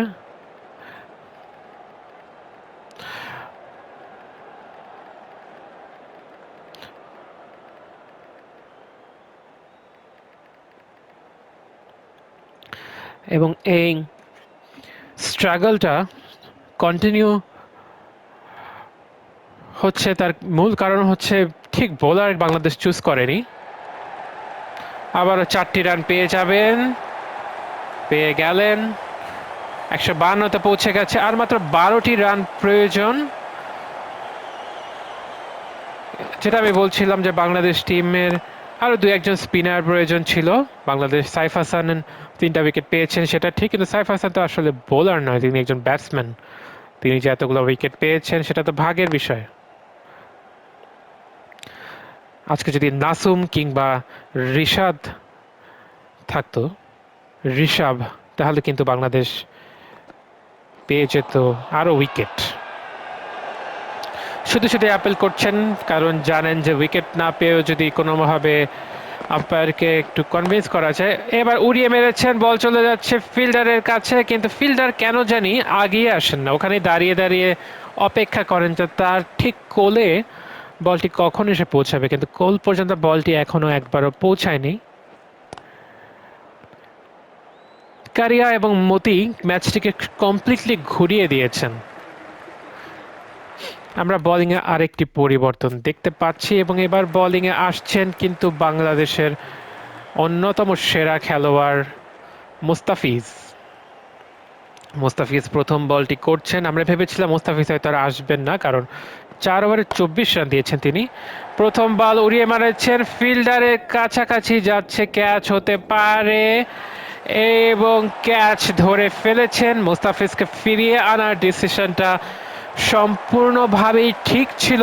এবং এই স্ট্রাগলটা কন্টিনিউ হচ্ছে, তার মূল কারণ হচ্ছে ঠিক বোলার বাংলাদেশ চুজ করেনি। আবারও 4টি রান পেয়ে যাবেন, পেয়ে গেলেন। 152তে পৌঁছে গেছে, আর মাত্র 12টি রান প্রয়োজন। যেটা আমি বলছিলাম যে বাংলাদেশ টিমের আরও দু একজন স্পিনার প্রয়োজন ছিল। বাংলাদেশ সাইফ হাসান 3টা উইকেট পেয়েছেন সেটা ঠিক, কিন্তু সাইফ হাসান তো আসলে বোলার নয়, তিনি একজন ব্যাটসম্যান। তিনি যে এতগুলো উইকেট পেয়েছেন সেটা তো ভাগের বিষয়। আজকে যদি নাসুম কিংবা ঋষাদ থাকতো, ঋষাভ, তাহলে কিন্তু বাংলাদেশ পেয়ে যেত আরও উইকেট। শুধু শুধু অ্যাপেল করছেন, কারণ জানেন যে উইকেট না পেয়েও যদি কোনোভাবে আম্পায়ারকে একটু কনভিন্স করা যায়। এবার উড়িয়ে মেরেছেন, বল চলে যাচ্ছে ফিল্ডারের কাছে, কিন্তু ফিল্ডার কেন জানি আগিয়ে আসেন না, ওখানে দাঁড়িয়ে দাঁড়িয়ে অপেক্ষা করেন যে তার ঠিক কোলে বলটি কখন এসে পৌঁছাবে, কিন্তু কোল পর্যন্ত বলটি এখনো একবারও পৌঁছায়নি। কারিয়া এবং মতি ম্যাচটিকে কমপ্লিটলি ঘুরিয়ে দিয়েছেন। আমরা বোলিংয়ে আরেকটি পরিবর্তন দেখতে পাচ্ছি এবং এবার বোলিংয়ে আসছেন কিন্তু বাংলাদেশের অন্যতম সেরা খেলোয়াড় মুস্তাফিজ। মুস্তাফিজ প্রথম বলটি করছেন। আমরা ভেবেছিলাম মুস্তাফিজ হয়তো আর আসবেন না, কারণ 4 ওভারে 24 রান দিয়েছেন তিনি। প্রথম বল উড়িয়ে মারেছেন, ফিল্ডারের কাছাকাছি যাচ্ছে, ক্যাচ হতে পারে এবং ক্যাচ ধরে ফেলেছেন। মুস্তাফিজকে ফিরিয়ে আনার ডিসিশনটা সম্পূর্ণভাবেই ঠিক ছিল।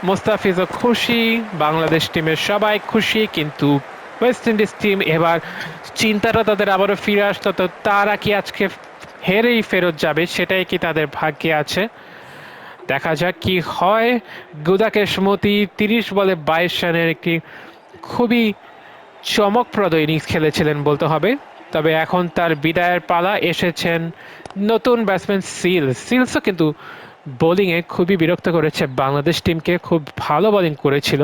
মুস্তাফিজও খুশি, বাংলাদেশ টিমের সবাই খুশি, কিন্তু ওয়েস্ট ইন্ডিজ টিম এবার চিন্তাটা তাদের আবারও ফিরে আসতো, তো তারা কি আজকে হেরেই ফেরত যাবে, সেটাই কি তাদের ভাগ্যে আছে। দেখা যাক কি হয়। গুদাকেশ মতি 30 বলে 22 রানের একটি খুবই চমকপ্রদ ইনিংস খেলেছিলেন বলতে হবে। তবে এখন তার বিদায়ের পালা, এসেছেন নতুন ব্যাটসম্যান সিলসও কিন্তু বোলিংয়ে খুবই বিরক্ত করেছে বাংলাদেশ টিমকে, খুব ভালো বোলিং করেছিল।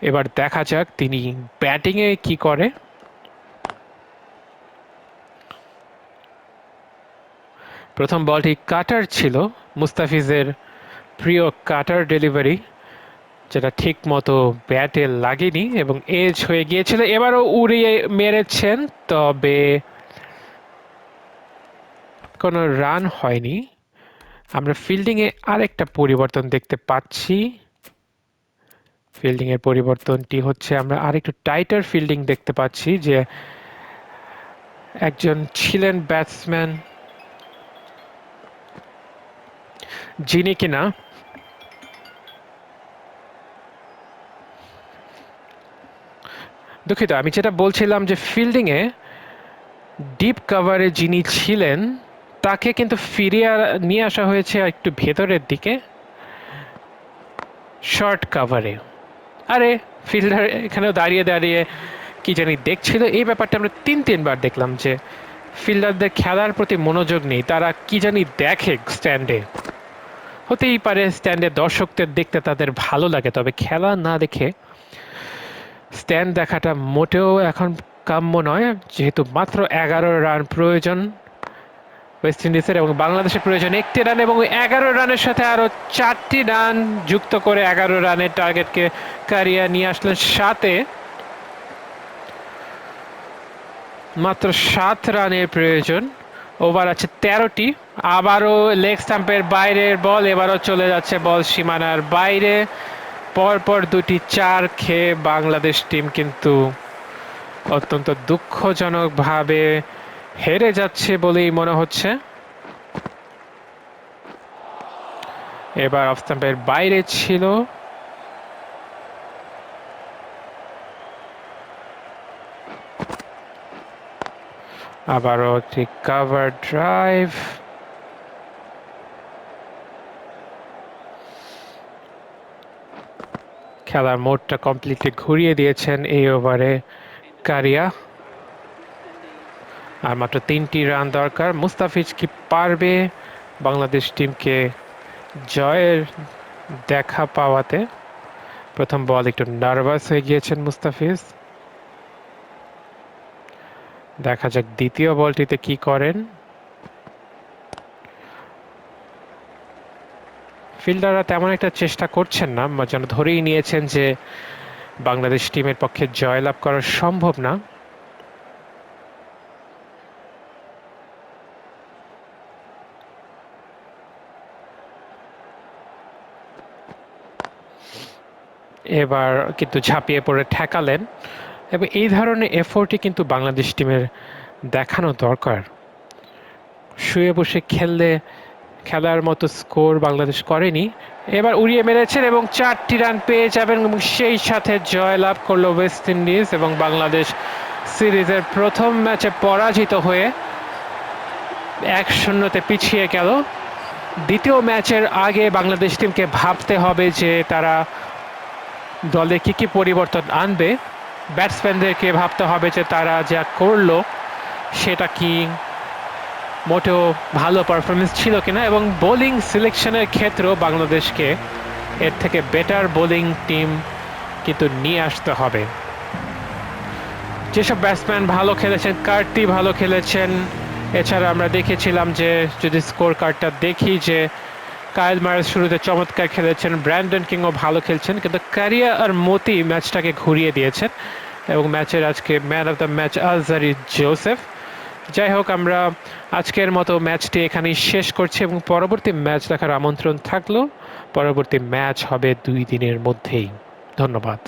এবার দেখা যাক তিনি ব্যাটিংয়ে কি করে। প্রথম বলটি কাটার ছিল, মুস্তাফিজের প্রিয় কাটার ডেলিভারি, যেটা ঠিক মতো ব্যাটে লাগেনি এবং এজ হয়ে গিয়েছিল। এবারও উড়িয়ে মেরেছেন, তবে কোনো রান হয়নি। আমরা ফিল্ডিংয়ে আরেকটা পরিবর্তন দেখতে পাচ্ছি। ফিল্ডিংয়ের পরিবর্তনটি হচ্ছে আমরা আরেকটু টাইটার ফিল্ডিং দেখতে পাচ্ছি, যে একজন ছিলেন ব্যাটসম্যান যিনি কিনা দুঃখিত, আমি যেটা বলছিলাম যে ফিল্ডিংয়ে ডিপ কাভারে যিনি ছিলেন তাকে কিন্তু ফিরিয়ে নিয়ে আসা হয়েছে একটু ভেতরের দিকে, শর্ট কাভারে। আরে ফিল্ডার এখানেও দাঁড়িয়ে দাঁড়িয়ে কি জানি দেখছিল। এই ব্যাপারটা আমরা 3-3বার দেখলাম যে ফিল্ডারদের খেলার প্রতি মনোযোগ নেই, তারা কি জানি দেখে স্ট্যান্ডে। হতেই পারে স্ট্যান্ডে দর্শকদের দেখতে তাদের ভালো লাগে, তবে খেলা না দেখে স্ট্যান্ড দেখাটা মোটেও এখন কাম্য নয়, যেহেতু মাত্র 11 রান প্রয়োজন ওয়েস্ট ইন্ডিজের এবং বাংলাদেশের প্রয়োজন 1টি রান, এবং 11 রানের সাথে আরও 4টি রান যুক্ত করে 11 রানের টার্গেটকে কারিয়া নিয়ে আসলেন 7-এ। মাত্র 7 রানের প্রয়োজন, ওভার আছে 13টি। আবারও লেগ স্টাম্পের বাইরের বল, এবারও চলে যাচ্ছে বল সীমানার বাইরে। পরপর 2টি 4 খেয়ে বাংলাদেশ টিম কিন্তু অত্যন্ত দুঃখজনকভাবে হেরে যাচ্ছে বলেই মনে হচ্ছে। এবার অফ স্টাম্পের বাইরে ছিল। আবারও ঠিক কভার ড্রাইভ, খেলার মোডটা কমপ্লিটলি ঘুরিয়ে দিয়েছেন এই ওভারে কারিয়া। আর মাত্র 3টি রান দরকার। মুস্তাফিজ কি পারবে বাংলাদেশ টিমকে জয়ের দেখা পাওয়াতে? প্রথম বল একটু নার্ভাস হয়ে গিয়েছেন মুস্তাফিজ। দেখা যাক দ্বিতীয় বলটিতে কি করেন। ফিল্ডাররা তেমন একটা চেষ্টা করছেন না, যেন ধরেই নিয়েছেন যে বাংলাদেশ টিমের পক্ষে জয়লাভ করা সম্ভব না। এবার কিন্তু ঝাঁপিয়ে পড়ে ঠেকালেন, এবং এই ধরনের এফোর্টই কিন্তু বাংলাদেশ টিমের দেখানো দরকার। শুয়ে বসে খেলার মতো স্কোর বাংলাদেশ করেনি। এবার উড়িয়ে মেরেছেন এবং 4টি রান পেয়ে যাবেন, এবং সেই সাথে জয়লাভ করলো ওয়েস্ট ইন্ডিজ, এবং বাংলাদেশ সিরিজের প্রথম ম্যাচে পরাজিত হয়ে 1-0-তে পিছিয়ে গেল। দ্বিতীয় ম্যাচের আগে বাংলাদেশ টিমকে ভাবতে হবে যে তারা দলে কি কি পরিবর্তন আনবে। ব্যাটসম্যানদেরকে ভাবতে হবে যে তারা যা করলো সেটা কি মোটেও ভালো পারফরমেন্স ছিল কিনা, এবং বোলিং সিলেকশনের ক্ষেত্রেও বাংলাদেশকে এর থেকে বেটার বোলিং টিম কিন্তু নিয়ে আসতে হবে। যেসব ব্যাটসম্যান ভালো খেলেছেন, কার্তি ভালো খেলেছেন, এছাড়া আমরা দেখেছিলাম যে যদি স্কোর কার্ডটা দেখি যে কায়েল মার্স শুরুতে চমৎকার খেলেছেন, ব্র্যান্ডন কিংও ভালো খেলছেন, কিন্তু কারিয়া আর মতি ম্যাচটাকে ঘুরিয়ে দিয়েছেন, এবং ম্যাচের আজকে man of the match Azhari Joseph. যাই হোক, আমরা আজকের মতো ম্যাচটি এখানেই শেষ করছি, এবং পরবর্তী ম্যাচ দেখার আমন্ত্রণ থাকলো। পরবর্তী ম্যাচ হবে 2 দিনের মধ্যেই। ধন্যবাদ।